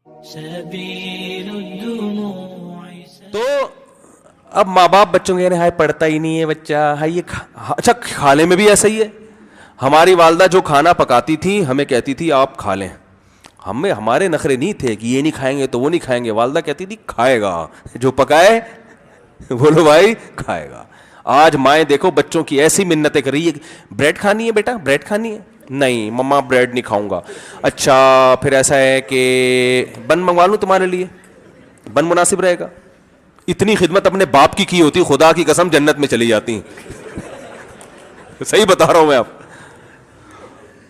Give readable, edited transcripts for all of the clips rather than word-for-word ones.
تو اب ماں باپ بچوں کے ہائے پڑھتا ہی نہیں ہے بچہ, ہائی یہ اچھا کھانے میں بھی ایسا ہی ہے. ہماری والدہ جو کھانا پکاتی تھی ہمیں کہتی تھی آپ کھا لیں, ہمارے نخرے نہیں تھے کہ یہ نہیں کھائیں گے تو وہ نہیں کھائیں گے. والدہ کہتی تھی کھائے گا جو پکائے, بولو بھائی کھائے گا. آج مائیں دیکھو بچوں کی ایسی منتیں کر رہی ہے, بریڈ کھانی ہے بیٹا, بریڈ کھانی ہے, نہیں مما بریڈ نہیں کھاؤں گا. اچھا پھر ایسا ہے کہ بن منگوا لوں تمہارے لیے, بن مناسب رہے گا. اتنی خدمت اپنے باپ کی ہوتی, خدا کی قسم جنت میں چلی جاتی. صحیح بتا رہا ہوں میں آپ.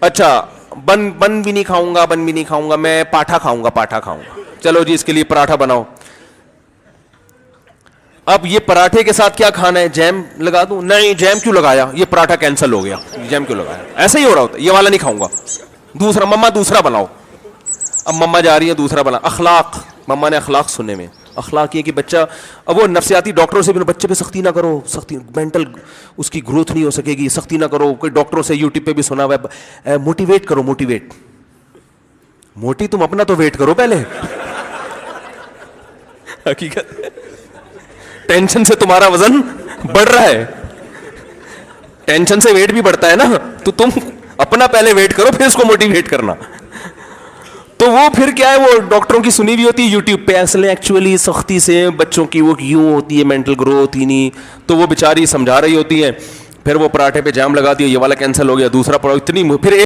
اچھا بن بھی نہیں کھاؤں گا, بن بھی نہیں کھاؤں گا, میں پاٹھا کھاؤں گا, پاٹھا کھاؤں گا. چلو جی اس کے لیے پراٹھا بناؤ. اب یہ پراٹھے کے ساتھ کیا کھانا ہے, جیم لگا دوں؟ نہیں جیم کیوں لگایا, یہ پراٹھا کینسل ہو گیا, جیم کیوں لگایا. ایسا ہی ہو رہا ہوتا ہے, یہ والا نہیں کھاؤں گا, دوسرا مما دوسرا بناؤ. اب مما جا رہی ہے دوسرا بنا. اخلاق, مما نے اخلاق سننے میں, اخلاق یہ کہ بچہ, اب وہ نفسیاتی ڈاکٹروں سے بھی بچے پہ سختی نہ کرو, سختی مینٹل اس کی گروتھ نہیں ہو سکے گی, سختی نہ کرو. کوئی ڈاکٹروں سے یوٹیوب پہ بھی سنا ہوا ہے, موٹیویٹ کرو, موٹیویٹ. موٹی تم اپنا تو ویٹ کرو پہلے. حقیقت ٹینشن سے تمہارا وزن بڑھ رہا ہے, ٹینشن سے ویٹ بھی بڑھتا ہے نا, تو تم اپنا پہلے ویٹ کرو پھر اس کو موٹیویٹ کرنا. تو وہ پھر کیا ہے, وہ ڈاکٹروں کی سنی بھی ہوتی ہے یوٹیوب پہ, اصل ایکچولی سختی سے بچوں کی وہ یوں ہوتی ہے, مینٹل گروتھ ہی نہیں, تو وہ بیچاری سمجھا رہی ہوتی ہے. پھر وہ پراٹھے پہ جام لگا دیا, یہ والا کینسل ہو گیا, دوسرا پڑھو, اتنی پھر